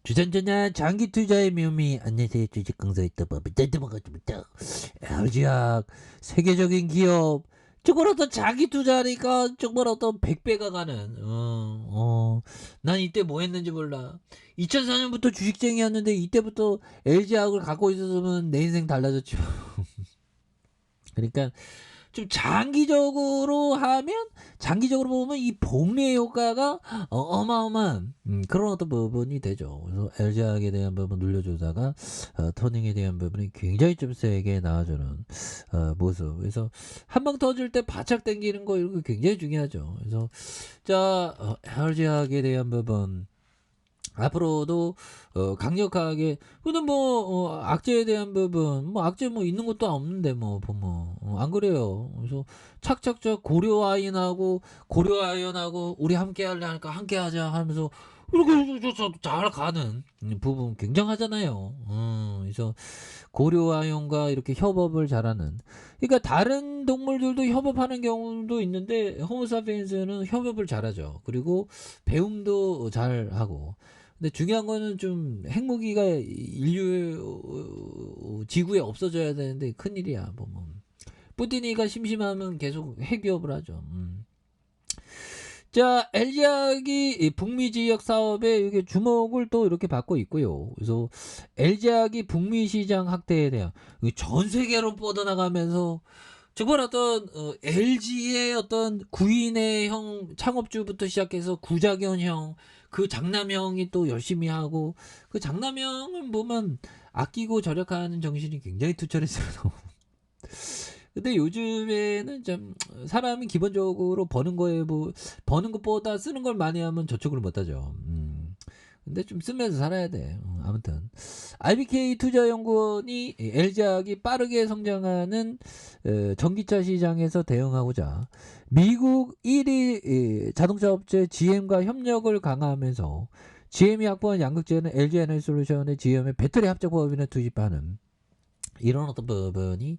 주전자나 장기 투자의 묘미. 안녕하세요. 주식 강사의 떠법이 뜬금없습니다. LG학 세계적인 기업. 저걸 어떤 장기 투자하니까 정말 어떤 100배가 가는. 난 이때 뭐 했는지 몰라. 2004년부터 주식쟁이였는데 이때부터 LG학을 갖고 있었으면 내 인생 달라졌죠. 그러니까 좀 장기적으로 보면 이 복리의 효과가 어마어마한 그런 어떤 부분이 되죠. 그래서 LG학에 대한 부분 눌려주다가 터닝에 대한 부분이 굉장히 좀 세게 나와주는 모습. 그래서 한 방 터질 때 바짝 당기는 거 이런 거 굉장히 중요하죠. 그래서 자 LG학에 대한 부분. 앞으로도 강력하게. 근데 뭐 악재에 대한 부분 뭐 악재 뭐 있는 것도 없는데 뭐 보면 안 그래요. 그래서 착착착 고려아연하고 우리 함께 할래 하니까 함께 하자 하면서 이렇게 잘 가는 부분 굉장하잖아요. 그래서 고려아연과 이렇게 협업을 잘하는. 그러니까 다른 동물들도 협업하는 경우도 있는데 호모사피엔스는 협업을 잘하죠. 그리고 배움도 잘하고. 근데 중요한 거는 좀 핵무기가 인류 지구에 없어져야 되는데 큰일이야. 뭐. 뿌티니가 심심하면 계속 핵위협을 하죠. 자, LG학이 북미 지역 사업에 이게 주목을 또 이렇게 받고 있고요. 그래서 LG학이 북미 시장 확대에 대한 전 세계로 뻗어나가면서 정말 어떤 LG의 어떤 구인의 창업주부터 시작해서 구자견형 그 장남형이 또 열심히 하고 그 장남형은 보면 아끼고 절약하는 정신이 굉장히 투철했어요. 근데 요즘에는 좀 사람이 기본적으로 버는 것보다 쓰는 걸 많이 하면 저축을 못 하죠. 근데 좀 쓰면서 살아야 돼. 아무튼 RBK 투자연구원이 LG학이 빠르게 성장하는 전기차 시장에서 대응하고자 미국 1위 자동차 업체 GM과 협력을 강화하면서 GM이 확보한 양극재는 LG 에너지솔루션의 GM의 배터리 합작 법인에 투입하는 이런 어떤 부분이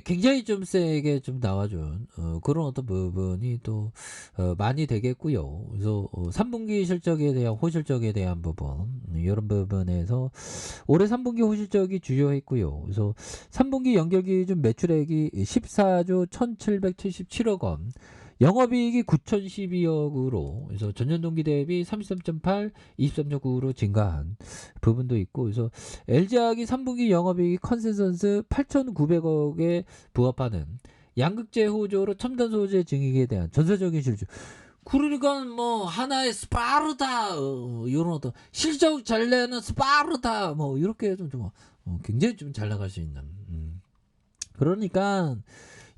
굉장히 좀 세게 좀 나와준 그런 어떤 부분이 또 많이 되겠고요. 그래서 3분기 실적에 대한 호실적에 대한 부분 이런 부분에서 올해 3분기 호실적이 주요했고요. 그래서 3분기 연결 기준 매출액이 14조 1,777억 원, 영업이익이 9,012억으로 그래서 전년 동기 대비 33.8, 23.9로 증가한 부분도 있고, 그래서 LG학이 3분기 영업이익이 컨센서스 8,900억에 부합하는 양극재 호조로 첨단 소재 증익에 대한 전세적인 실적. 그러니까 뭐 하나의 스파르타 이런 어떤 실적 잘 내는 스파르타 뭐 이렇게 좀 굉장히 좀 잘 나갈 수 있는. 그러니까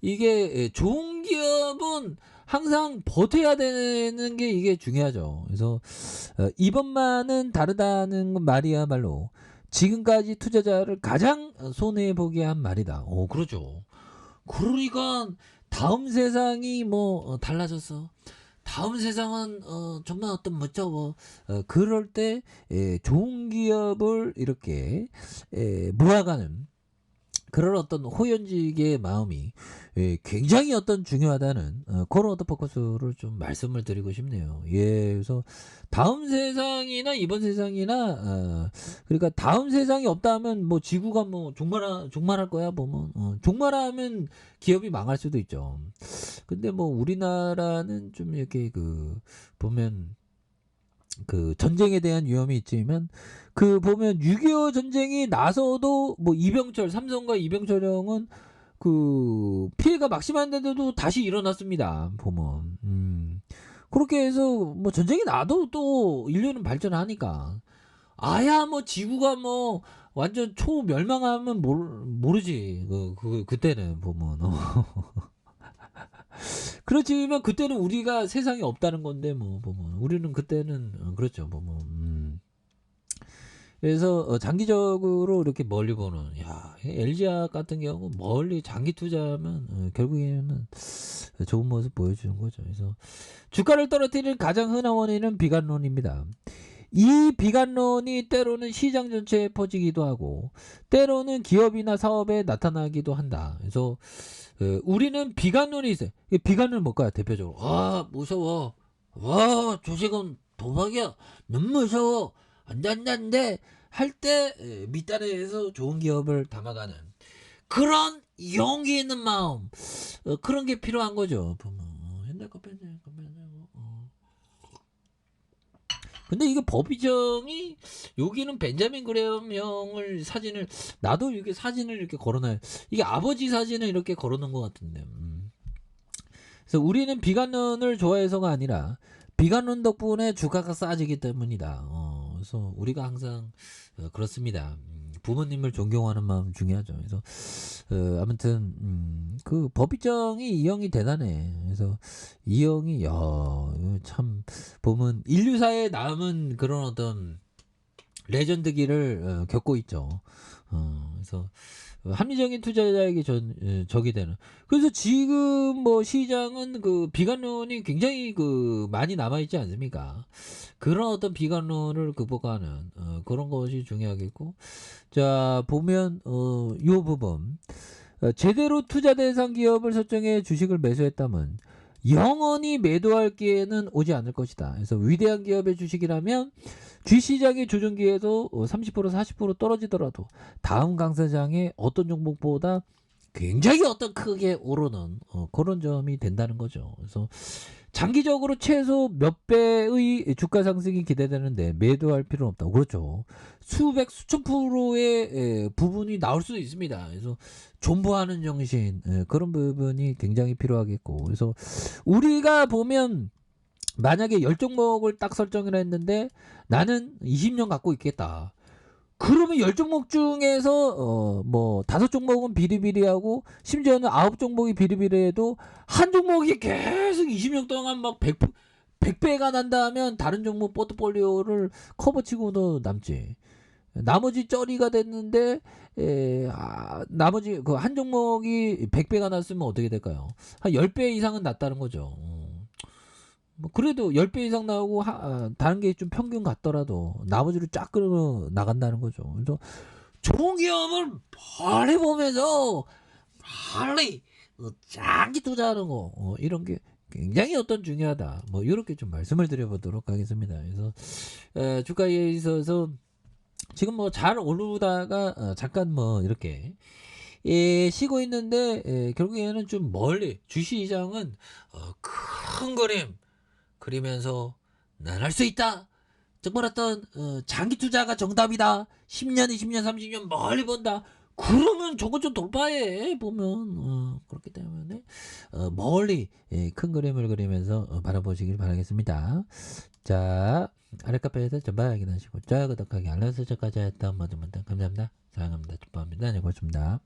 이게 좋은 기업은 항상 버텨야 되는 게 이게 중요하죠. 그래서 이번만은 다르다는 말이야말로 지금까지 투자자를 가장 손해보게 한 말이다. 그렇죠. 그러니까 다음 세상이 뭐 달라졌어. 다음 세상은 정말 어떤 멋져. 그럴 때 좋은 기업을 이렇게 모아가는 그런 어떤 호연직의 마음이 굉장히 어떤 중요하다는 그런 어떤 포커스를 좀 말씀을 드리고 싶네요. 예, 그래서 다음 세상이나 이번 세상이나 그러니까 다음 세상이 없다면 뭐 지구가 뭐 종말할 거야 보면 종말하면 기업이 망할 수도 있죠. 근데 뭐 우리나라는 좀 이렇게 보면 전쟁에 대한 위험이 있지만 보면 6.25 전쟁이 나서도 뭐 삼성과 이병철 형은 피해가 막심한데도 다시 일어났습니다. 보면 그렇게 해서 뭐 전쟁이 나도 또 인류는 발전하니까 아야 뭐 지구가 뭐 완전 초멸망하면 모르지 그때는 보면 그렇지만 그때는 우리가 세상에 없다는 건데 뭐 보면 우리는 그때는 그렇죠 보면 그래서 장기적으로 이렇게 멀리 보는 LG학 같은 경우 멀리 장기 투자하면 결국에는 좋은 모습 보여주는 거죠. 그래서 주가를 떨어뜨리는 가장 흔한 원인은 비관론입니다. 이 비관론이 때로는 시장 전체에 퍼지기도 하고 때로는 기업이나 사업에 나타나기도 한다. 그래서 우리는 비관론이 있어요. 비관론 뭘까요? 대표적으로 무서워. 와 주식은 도박이야. 너무 무서워. 안돼 할 때 밑단에서 좋은 기업을 담아가는 그런 용기 있는 마음, 그런 게 필요한 거죠. 보면 근데 이게 법이정이 여기는 벤자민 그레엄 형을 사진을, 나도 이렇게 사진을 이렇게 걸어놔요. 이게 아버지 사진을 이렇게 걸어놓은 것 같은데. 그래서 우리는 비관론을 좋아해서가 아니라 비관론 덕분에 주가가 싸지기 때문이다. 그래서 우리가 항상 그렇습니다. 부모님을 존경하는 마음 중요하죠. 그래서 아무튼 그 법이정이 이 형이 대단해. 그래서 이 형이 참 보면 인류사에 남은 그런 어떤 레전드기를 겪고 있죠. 그래서 합리적인 투자자에게 적이 되는. 그래서 지금 뭐 시장은 그 비관론이 굉장히 그 많이 남아 있지 않습니까? 그런 어떤 비관론을 극복하는 그런 것이 중요하겠고, 자 보면 요 부분, 제대로 투자 대상 기업을 설정해 주식을 매수했다면 영원히 매도할 기회는 오지 않을 것이다. 그래서 위대한 기업의 주식이라면 주시장의 조정기에도 30% 40% 떨어지더라도 다음 강세장에 어떤 종목보다 굉장히 어떤 크게 오르는 그런 점이 된다는 거죠. 그래서 장기적으로 최소 몇 배의 주가 상승이 기대되는데 매도할 필요는 없다고. 그렇죠. 수백 수천 프로의 부분이 나올 수도 있습니다. 그래서 존버하는 정신, 그런 부분이 굉장히 필요하겠고, 그래서 우리가 보면 만약에 10종목을 딱 설정을 했는데 나는 20년 갖고 있겠다. 그러면 10종목 중에서 뭐 5종목은 비리비리하고 심지어는 9종목이 비리비리해도 한 종목이 계속 20년 동안 막 100배가 난다면 다른 종목 포트폴리오를 커버치고도 남지. 나머지 쩌리가 됐는데 나머지 그 한 종목이 100배가 났으면 어떻게 될까요? 한 10배 이상은 났다는 거죠. 뭐 그래도 10배 이상 나오고 다른 게 좀 평균 같더라도 나머지로 쫙 끌어 나간다는 거죠. 그래서 좋은 기업을 빨리 보면서 빨리 장기 투자하는 거, 이런 게 굉장히 어떤 중요하다. 뭐 이렇게 좀 말씀을 드려보도록 하겠습니다. 그래서 주가에 있어서 지금 뭐 잘 오르다가 잠깐 뭐 이렇게 쉬고 있는데, 결국에는 좀 멀리 주시장은 큰 그림 그리면서 난 할 수 있다. 정말 어떤 장기 투자가 정답이다. 10년, 20년, 30년 멀리 본다. 그러면 저거 좀 돌파해 보면, 그렇기 때문에 멀리 큰 그림을 그리면서 바라보시길 바라겠습니다. 자, 아래 카페에서 전방 확인하시고 좋아요, 구독하기, 알람 설정까지 했던 모든 분들 감사합니다. 사랑합니다. 축복합니다. 네, 고맙습니다.